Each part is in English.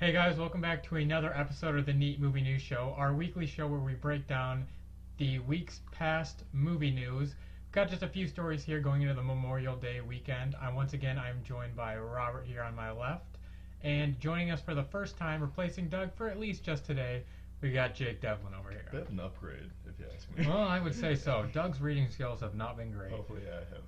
Hey guys, welcome back to another episode of the Neat Movie News Show, our weekly show where we break down the week's past movie news. Got just a few stories here going into the Memorial Day weekend. Once again, I'm joined by Robert here on my left, and joining us for the first time, replacing Doug for at least just today, we got Jake Devlin over here. Bit of an upgrade, if you ask me. Well, I would say so. Doug's reading skills have not been great. Hopefully, I have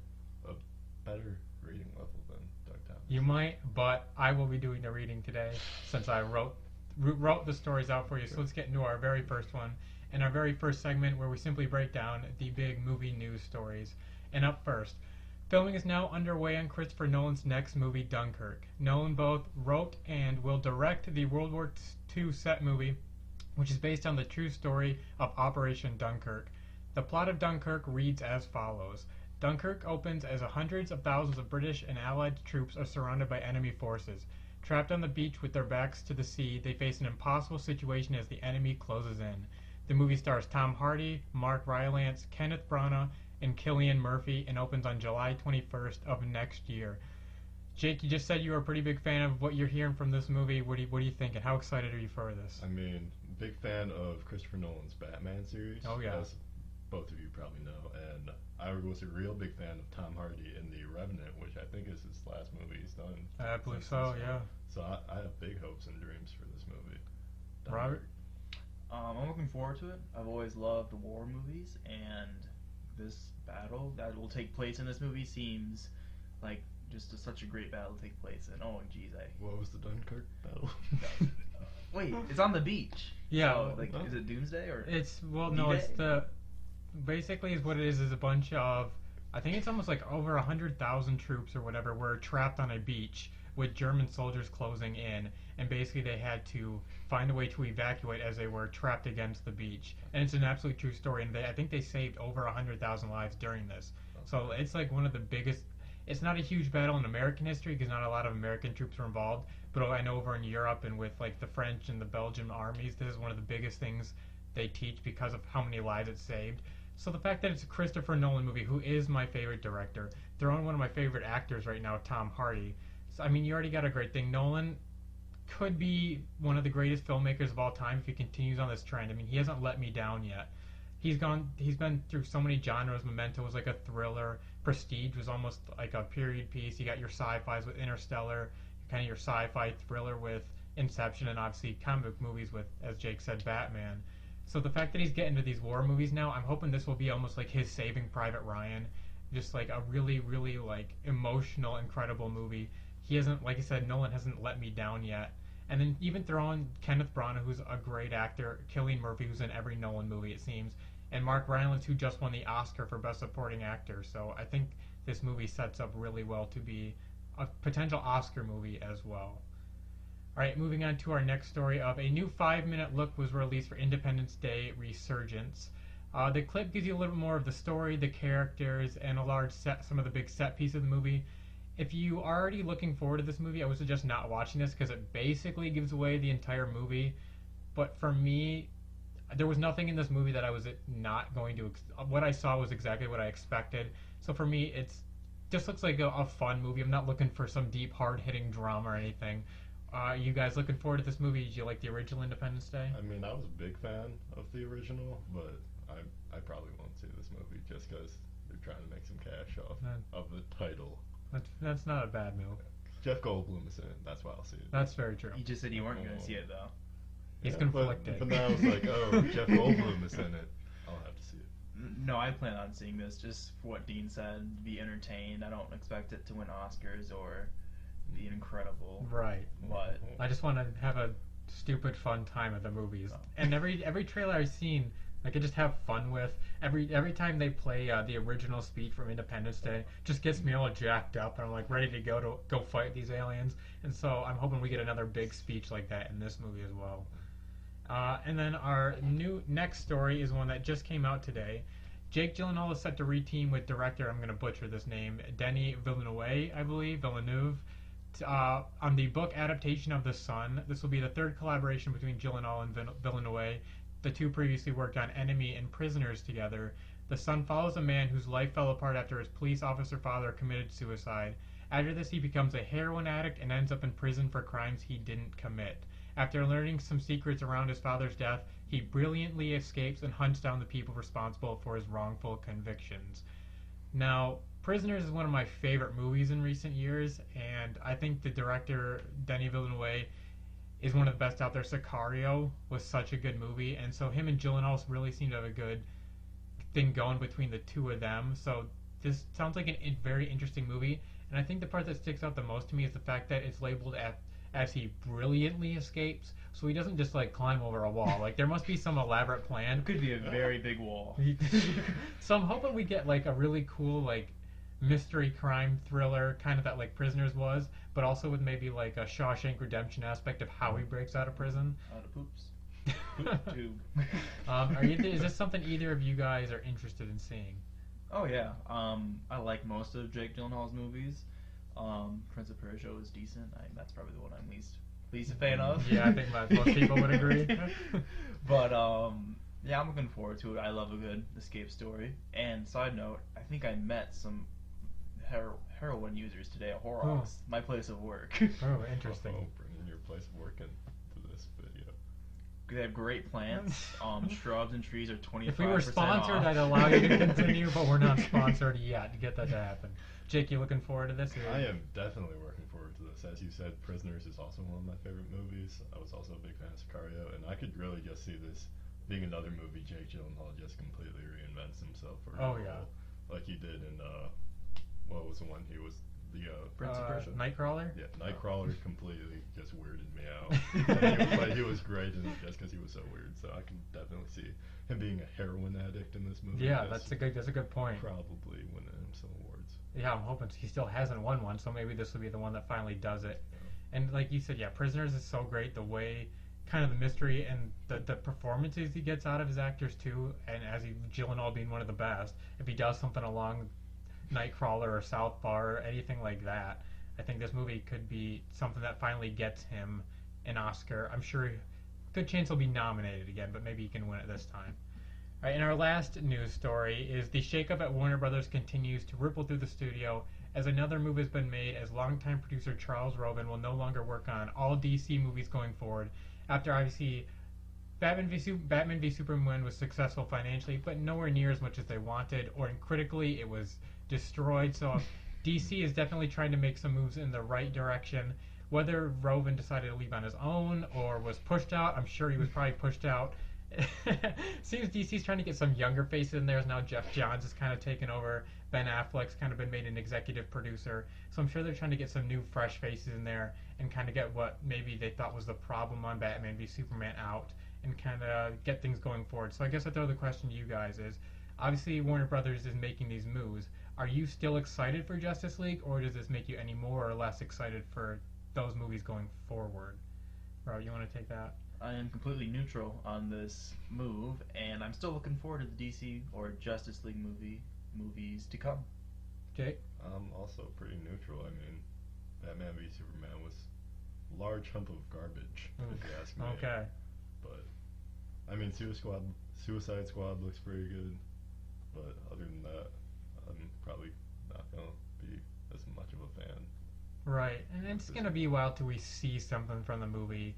a better reading level than Doug Thomas. You might, but I will be doing the reading today since I wrote the stories out for you. So let's get into our very first one and our very first segment where we simply break down the big movie news stories. And up first, filming is now underway on Christopher Nolan's next movie, Dunkirk. Nolan both wrote and will direct the World War II set movie, which is based on the true story of Operation Dunkirk. The plot of Dunkirk reads as follows. Dunkirk opens as hundreds of thousands of British and Allied troops are surrounded by enemy forces. Trapped on the beach with their backs to the sea, they face an impossible situation as the enemy closes in. The movie stars Tom Hardy, Mark Rylance, Kenneth Branagh, and Cillian Murphy and opens on July 21st of next year. Jake, you just said you were a pretty big fan of what you're hearing from this movie. What do you think, and how excited are you for this? I mean, big fan of Christopher Nolan's Batman series. Oh, yeah. As both of you probably know. And I was a real big fan of Tom Hardy in The Revenant, which I think is his last movie he's done. I believe so, yeah. So I have big hopes and dreams for this movie. Robert? I'm looking forward to it. I've always loved war movies, and this battle that will take place in this movie seems like just such a great battle to take place in. Oh, geez, What was the Dunkirk battle? Wait, it's on the beach. Yeah. So, is it Doomsday or? Basically is what it is a bunch of, I think it's almost like over 100,000 troops or whatever were trapped on a beach with German soldiers closing in, and basically they had to find a way to evacuate as they were trapped against the beach. And it's an absolute true story, and I think they saved over 100,000 lives during this. So it's like one of the biggest. It's not a huge battle in American history because not a lot of American troops were involved, but I know over in Europe and with like the French and the Belgian armies, this is one of the biggest things they teach because of how many lives it saved. So the fact that it's a Christopher Nolan movie, who is my favorite director, throwing one of my favorite actors right now, Tom Hardy. So, I mean, you already got a great thing. Nolan could be one of the greatest filmmakers of all time if he continues on this trend. I mean, he hasn't let me down yet. He's been through so many genres. Memento was like a thriller. Prestige was almost like a period piece. You got your sci-fis with Interstellar, kind of your sci-fi thriller with Inception, and obviously comic book movies with, as Jake said, Batman. So the fact that he's getting into these war movies now, I'm hoping this will be almost like his Saving Private Ryan, just like a really, really like emotional, incredible movie. He hasn't, like I said, Nolan hasn't let me down yet. And then even throw in Kenneth Branagh, who's a great actor, Cillian Murphy, who's in every Nolan movie it seems, and Mark Rylance, who just won the Oscar for Best Supporting Actor. So I think this movie sets up really well to be a potential Oscar movie as well. Alright, moving on to our next story of a new 5-minute look was released for Independence Day Resurgence. The clip gives you a little more of the story, the characters, and some of the big set pieces of the movie. If you are already looking forward to this movie, I would suggest not watching this because it basically gives away the entire movie. But for me, there was nothing in this movie that I was not going to. What I saw was exactly what I expected. So for me, it just looks like a fun movie. I'm not looking for some deep, hard-hitting drama or anything. You guys looking forward to this movie? Did you like the original Independence Day? I mean, I was a big fan of the original, but I probably won't see this movie just because they're trying to make some cash off of the title. That's not a bad move. Jeff Goldblum is in it. That's why I'll see it. That's very true. You just said you weren't going to see it though. He's conflicted. But now it's like, oh, Jeff Goldblum is in it. I'll have to see it. No, I plan on seeing this just for what Dean said, be entertained. I don't expect it to win Oscars or be incredible. Right. But I just want to have a stupid fun time at the movies. And every trailer I've seen, I could just have fun with. Every time they play the original speech from Independence Day, just gets me all jacked up, and I'm like ready to go fight these aliens. And so I'm hoping we get another big speech like that in this movie as well. And then our next story is one that just came out today. Jake Gyllenhaal is set to reteam with director, I'm going to butcher this name, Denis Villeneuve, I believe, Villeneuve, on the book adaptation of The Sun. This will be the third collaboration between Gyllenhaal and Villeneuve. The two previously worked on Enemy and Prisoners together. The Sun follows a man whose life fell apart after his police officer father committed suicide. After this, he becomes a heroin addict and ends up in prison for crimes he didn't commit. After learning some secrets around his father's death, he brilliantly escapes and hunts down the people responsible for his wrongful convictions. Now, Prisoners is one of my favorite movies in recent years, and I think the director, Denis Villeneuve, is one of the best out there. Sicario was such a good movie, and so him and Gyllenhaal really seem to have a good thing going between the two of them. So this sounds like a very interesting movie, and I think the part that sticks out the most to me is the fact that it's labeled as he brilliantly escapes, so he doesn't just like climb over a wall. Like there must be some elaborate plan. It could be a very big wall. So I'm hoping we get like a really cool like mystery crime thriller kind of that like Prisoners was, but also with maybe like a Shawshank Redemption aspect of how he breaks out of prison. Out of poops. Poop tube. Is this something either of you guys are interested in seeing? Oh yeah. I like most of Jake Gyllenhaal's movies. Prince of Persia was decent. That's probably the one I'm least a fan of. Yeah, I think most people would agree. But yeah, I'm looking forward to it. I love a good escape story. And side note, I think I met some heroin users today at Horrocks, my place of work. Oh, interesting. Bringing your place of work into this video. They have great plants. Shrubs and trees are 25% If we were sponsored, off. I'd allow you to continue, but we're not sponsored yet to get that to happen. Jake, you looking forward to this? I am definitely looking forward to this. As you said, Prisoners is also one of my favorite movies. I was also a big fan of Sicario, and I could really just see this being another movie Jake Gyllenhaal just completely reinvents himself for a role, like he did in what was the one he was the Prince of Persia? Nightcrawler? Yeah, Nightcrawler completely just weirded me out. But he was great in it just because he was so weird. So I can definitely see him being a heroin addict in this movie. Yeah, that's a good point. Probably winning him some awards. Yeah, I'm hoping he still hasn't won one, so maybe this will be the one that finally does it. Yeah. And like you said, yeah, Prisoners is so great. The way, kind of the mystery and the performances he gets out of his actors too, and as Gyllenhaal being one of the best. If he does something along Nightcrawler or Southpaw or anything like that, I think this movie could be something that finally gets him an Oscar. I'm sure good chance he'll be nominated again, but maybe he can win it this time. All right, and our last news story is the shakeup at Warner Brothers continues to ripple through the studio as another move has been made as longtime producer Charles Roven will no longer work on all DC movies going forward after obviously Batman v Superman was successful financially, but nowhere near as much as they wanted, or critically it was destroyed. So DC is definitely trying to make some moves in the right direction. Whether Roven decided to leave on his own or was pushed out, I'm sure he was probably pushed out. Seems DC's trying to get some younger faces in there. As now Jeff Johns has kind of taken over. Ben Affleck's kind of been made an executive producer. So I'm sure they're trying to get some new fresh faces in there and kind of get what maybe they thought was the problem on Batman v Superman out and kind of get things going forward. So I guess I throw the question to you guys is, obviously Warner Brothers is making these moves. Are you still excited for Justice League, or does this make you any more or less excited for those movies going forward? Rob, you want to take that? I am completely neutral on this move, and I'm still looking forward to the DC or Justice League movies to come. Jake? I'm also pretty neutral. I mean, Batman v Superman was a large hump of garbage, if you ask me. Okay. But, I mean, Suicide Squad looks pretty good, but other than that, I'm probably not going to be as much of a fan. Right, and it's going to be a while till we see something from the movie,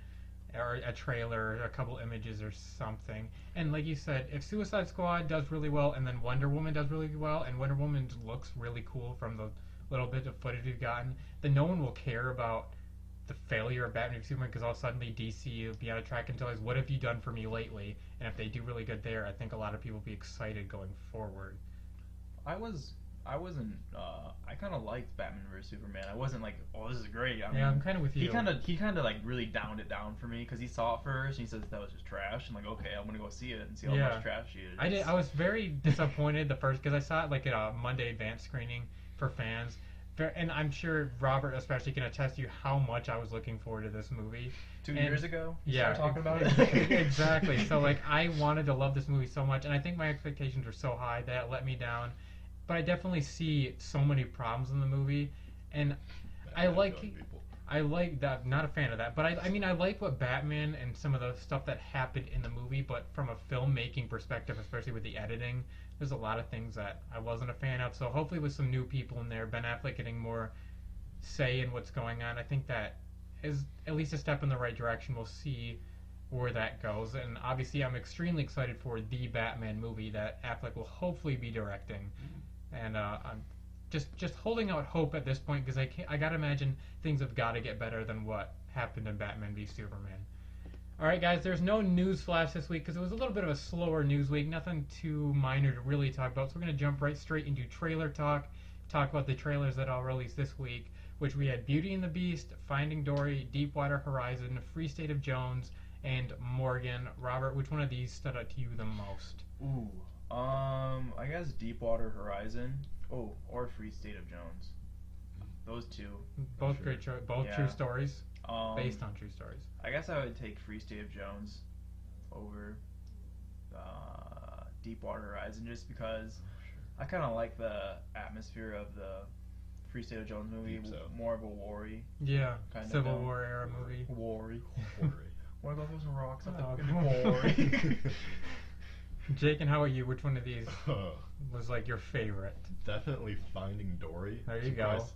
or a trailer, a couple images or something. And like you said, if Suicide Squad does really well, and then Wonder Woman does really well, and Wonder Woman looks really cool from the little bit of footage we've gotten, then no one will care about the failure of Batman v Superman, because all suddenly DC will be out of track until like, what have you done for me lately? And if they do really good there, I think a lot of people will be excited going forward. I kind of liked Batman vs Superman. I wasn't like, oh, this is great. I'm kind of with you. He kind of like really downed it down for me because he saw it first and he says that was just trash. I'm like, okay, I'm gonna go see it and see how much trash it is. I was very disappointed the first, because I saw it like at a Monday advance screening for fans, and I'm sure Robert especially can attest to you how much I was looking forward to this movie. 2 years ago, started talking about it. Exactly. So like I wanted to love this movie so much, and I think my expectations were so high that it let me down. But I definitely see so many problems in the movie, and I like that. Not a fan of that, but I mean I like what Batman and some of the stuff that happened in the movie. But from a filmmaking perspective, especially with the editing, there's a lot of things that I wasn't a fan of. So hopefully with some new people in there, Ben Affleck getting more say in what's going on, I think that is at least a step in the right direction. We'll see where that goes. And obviously, I'm extremely excited for the Batman movie that Affleck will hopefully be directing. And I'm just holding out hope at this point because I gotta imagine things have got to get better than what happened in Batman v Superman. All right, guys, there's no news flash this week because it was a little bit of a slower news week. Nothing too minor to really talk about. So we're going to jump right straight into trailer talk about the trailers that I'll release this week, which we had Beauty and the Beast, Finding Dory, Deepwater Horizon, Free State of Jones, and Morgan. Robert, which one of these stood out to you the most? Ooh, I guess Deepwater Horizon. Oh, or Free State of Jones. Those two. Both great both true stories. Based on true stories. I guess I would take Free State of Jones over Deepwater Horizon just because I kind of like the atmosphere of the Free State of Jones movie. More of a war-y. Yeah, kind Civil War era movie. War-y. Want to go throw some rocks at Oh, the war? Jake, and how about you? Which one of these was like your favorite? Definitely Finding Dory. There you go.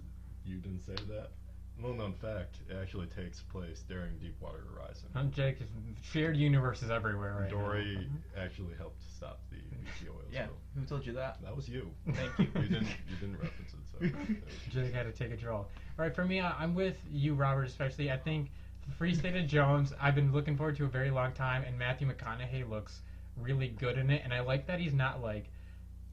You didn't say that. Little known fact, it actually takes place during Deepwater Horizon. Jake, shared universes everywhere right Dory actually helped stop the BP oil Yeah, spill. who told you that? That was you. Thank you. You didn't reference it, so. Jake had to take a draw. All right, for me, I'm with you, Robert, especially. I think Free State of Jones, I've been looking forward to a very long time, and Matthew McConaughey looks really good in it, and I like that he's not like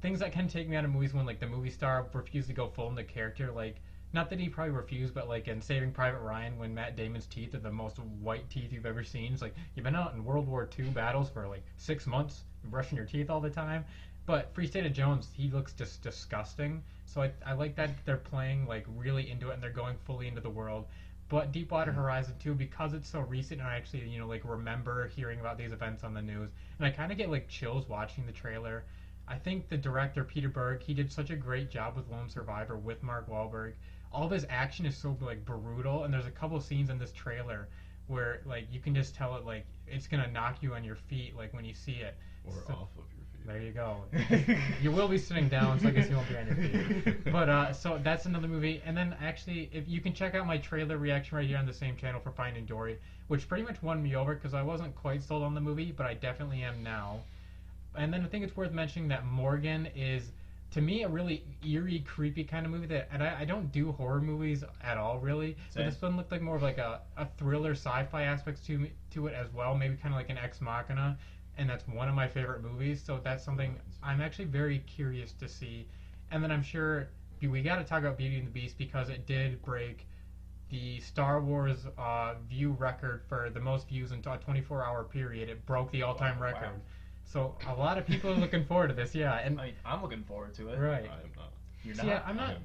things that can take me out of movies when like the movie star refused to go full into character, like not that he probably refused, but like in Saving Private Ryan when Matt Damon's teeth are the most white teeth you've ever seen. It's like you've been out in World War II battles for like 6 months, you're brushing your teeth all the time. But Free State of Jones, he looks just disgusting. So I like that they're playing like really into it and they're going fully into the world. But Deepwater Horizon 2, because it's so recent, and I actually, like remember hearing about these events on the news, and I kind of get like chills watching the trailer. I think the director, Peter Berg, he did such a great job with Lone Survivor with Mark Wahlberg. All of his action is so like brutal, and there's a couple scenes in this trailer where like you can just tell it like it's gonna knock you on your feet like when you see it. Or off of your feet. There you go. You will be sitting down, so I guess you won't be on your feet. But so that's another movie. And then actually, if you can check out my trailer reaction right here on the same channel for Finding Dory, which pretty much won me over because I wasn't quite sold on the movie, but I definitely am now. And then I think it's worth mentioning that Morgan is, to me, a really eerie, creepy kind of movie. And I don't do horror movies at all, really. But this one looked like more of like a thriller, sci-fi aspects to it as well. Maybe kind of like an Ex Machina. And that's one of my favorite movies. So that's something I'm actually very curious to see. And then I'm sure we got to talk about Beauty and the Beast because it did break the Star Wars view record for the most views in a 24-hour period. It broke the all-time record. Wow. So a lot of people are looking forward to this, yeah. And I'm looking forward to it. Right. I am not. You're not? Yeah, I'm not.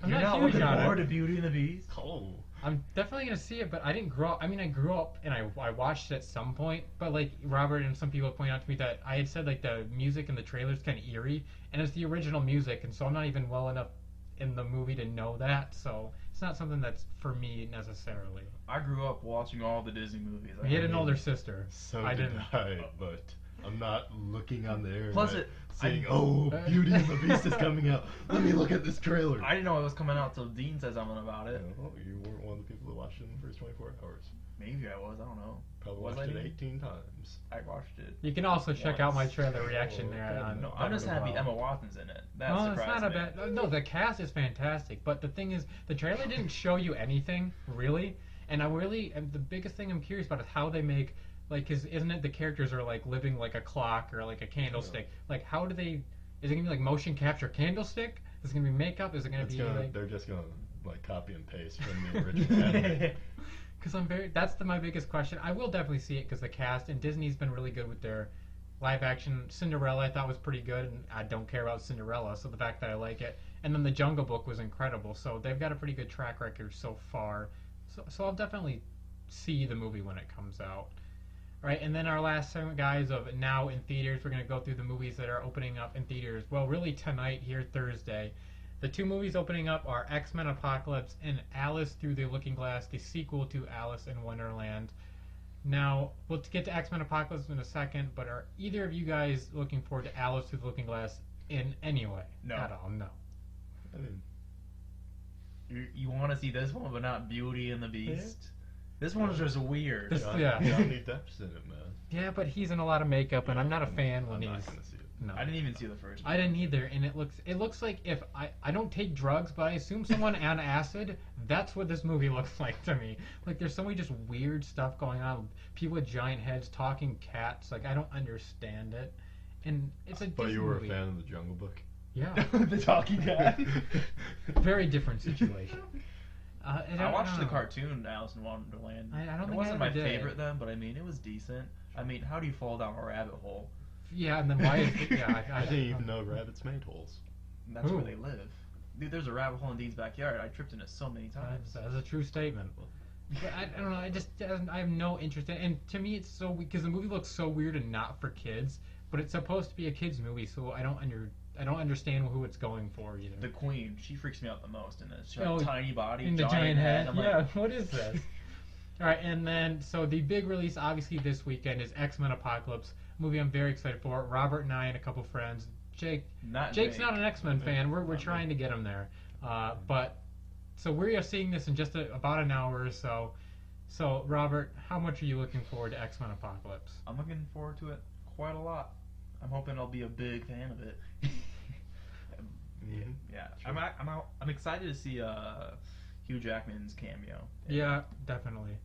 I'm You're not huge looking on forward it. to Beauty and the Beast? Oh. I'm definitely going to see it, but I didn't grow up. I mean, I grew up and I watched it at some point, but like Robert and some people point out to me that I had said like the music in the trailer is kind of eerie, and it's the original music, and so I'm not even well enough in the movie to know that, so it's not something that's for me necessarily. I grew up watching all the Disney movies. You had an older sister. So I did didn't. I, but I'm not looking on the internet Plus saying, oh, Beauty and the Beast is coming out. Let me look at this trailer. I didn't know it was coming out till Dean said something about it. Oh, you weren't one of the people that watched it in the first 24 hours. Maybe I was, I don't know. Probably Was watched I? it 18 times. I watched it. You can also check out my trailer reaction Oh, there. God, No, I'm just happy Emma Watson's in it. That No, it's surprised not a me. bad. No, the cast is fantastic, but the thing is, the trailer didn't show you anything really, and the biggest thing I'm curious about is how they make, like, cause isn't it the characters are like living like a clock or like a candlestick? Yeah. Like, how do they? Is it gonna be like motion capture candlestick? Is it gonna be makeup? Is it gonna be like? They're just gonna like copy and paste from the original anime. Because that's my biggest question. I will definitely see it because the cast and Disney's been really good with their live action. Cinderella I thought was pretty good, and I don't care about Cinderella, so the fact that I like it. And then the Jungle Book was incredible, so they've got a pretty good track record so far. So I'll definitely see the movie when it comes out. All right, and then our last segment, guys, of now in theaters, we're going to go through the movies that are opening up in theaters. Well, really tonight, here Thursday. The two movies opening up are X-Men Apocalypse and Alice Through the Looking Glass, the sequel to Alice in Wonderland. Now, we'll get to X-Men Apocalypse in a second, but are either of you guys looking forward to Alice Through the Looking Glass in any way? No. At all? No. I mean, You want to see this one, but not Beauty and the Beast? This one's just weird. Johnny Depp's in it, man. Yeah, but he's in a lot of makeup, and I'm not a fan when I'm he's. not gonna see it. No. I didn't even see the first one. I didn't either, and it looks like if I don't take drugs, but I assume someone on acid, that's what this movie looks like to me. Like there's so many just weird stuff going on. People with giant heads talking cats. Like I don't understand it, and it's a. But Disney you were movie. a fan of the Jungle Book. Yeah. The talking cat. Very different situation. I watched the cartoon Alice in Wonderland. I don't think it I wasn't ever my did. favorite then, but I mean it was decent. I mean, how do you fall down a rabbit hole? Yeah, and then why is it, yeah, I didn't even know rabbits made holes. That's Ooh. where they live. Dude, there's a rabbit hole in Dean's backyard. I tripped in it so many times. That's a true statement. But I don't know. I have no interest in it. And to me, it's so because the movie looks so weird and not for kids. But it's supposed to be a kids movie, so I don't understand who it's going for either. The queen, she freaks me out the most in this. She Oh, has a tiny body, in the giant head. I'm Yeah, like, what is this? All right, and then so the big release obviously this weekend is X-Men Apocalypse, a movie I'm very excited for. Robert and I and a couple friends. Jake's Jake. not an X-Men fan. We're trying to get him there. But so we are seeing this in just about an hour or so. So Robert, how much are you looking forward to X-Men Apocalypse? I'm looking forward to it quite a lot. I'm hoping I'll be a big fan of it. Mm-hmm. Yeah, Sure. I'm excited to see Hugh Jackman's cameo. Yeah, definitely.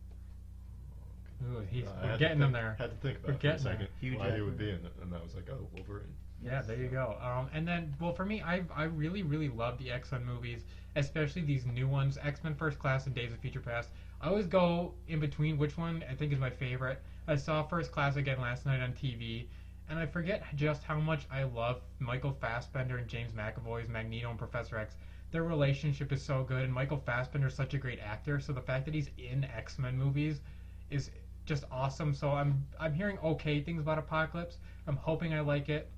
Ooh, I we're had getting to him think, there. Had to think We're about it for a getting there. second Hugh why he would Jackman. be in it, and I was like, oh, Wolverine. Yeah, there you go. And then, well, for me, I really, really love the X-Men movies, especially these new ones, X-Men First Class and Days of Future Past. I always go in between which one I think is my favorite. I saw First Class again last night on TV, and I forget just how much I love Michael Fassbender and James McAvoy's Magneto and Professor X. Their relationship is so good, and Michael Fassbender is such a great actor, so the fact that he's in X-Men movies is just awesome. So I'm hearing okay things about Apocalypse. I'm hoping I like it.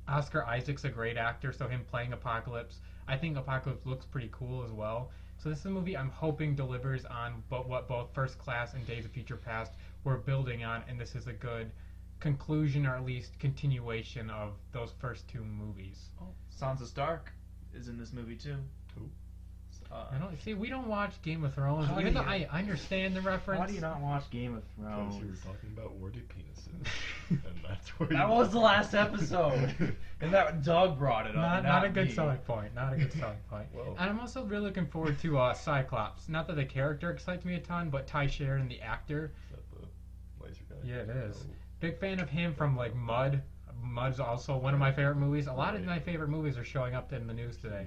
Oscar Isaac's a great actor, so him playing Apocalypse, I think Apocalypse looks pretty cool as well. So this is a movie I'm hoping delivers on what both First Class and Days of Future Past were building on, and this is a good conclusion or at least continuation of those first two movies. Oh, Sansa Stark is in this movie too. Who? I don't see. We don't watch Game of Thrones, How even do though you- I understand the reference. Why do you not watch Game of Because you were Thrones? talking about warty penises, and that's where That you was the last episode, and that Doug brought it up. Not a good me. selling point. Not a good selling point. Well. And I'm also really looking forward to Cyclops. Not that the character excites me a ton, but Ty Sheridan, the actor, Is that the laser guy? yeah, it is. Oh. Big fan of him from like Mud. Mud's also one of my favorite movies. A lot of my favorite movies are showing up in the news today.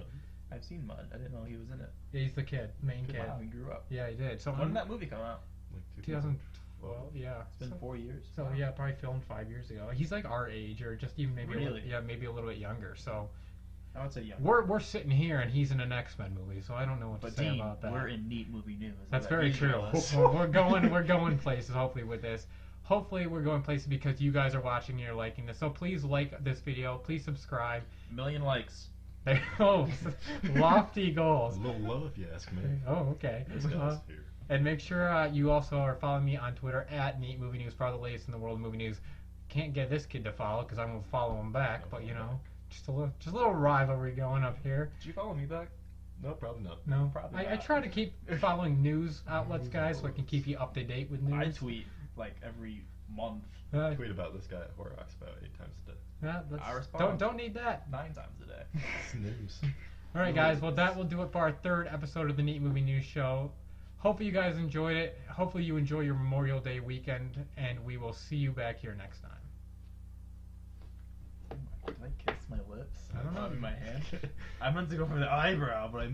I've seen Mud. I didn't know he was in it. Yeah, he's the kid, main kid. Wow, he grew up. Yeah, he did. So When did that movie come out? Like 2012. Yeah. It's been 4 years. So yeah, probably filmed 5 years ago. He's like our age, or just even maybe Really? maybe a little bit younger. So I would say young. we're sitting here and he's in an X-Men movie, so I don't know what But to say Dean, about that. we're in neat movie news. That's Let very you true. tell us. We're going places hopefully with this. Hopefully we're going places because you guys are watching and you're liking this. So please like this video. Please subscribe. 1,000,000 likes. There oh, lofty A goals. little love, if you ask me. Oh, okay. This guy's here. And make sure you also are following me on Twitter at Neat Movie News for all the latest in the world of movie news. Can't get this kid to follow because I'm gonna follow him back, but you know, just a little rivalry going up here. Did you follow me back? No, probably not. No, Probably I not. try to keep following news outlets, guys, so I can keep you up to date with news. I tweet like every month. Uh, Tweet about this guy at Horrocks about 8 times a day. yeah, I respond. don't need that. 9 times a day. Snooze. All right, guys. Well, that will do it for our third episode of the Neat Movie News Show. Hopefully, you guys enjoyed it. Hopefully, you enjoy your Memorial Day weekend, and we will see you back here next time. Did I kiss my lips? I don't know. In my hand. I meant to go for the eyebrow, but I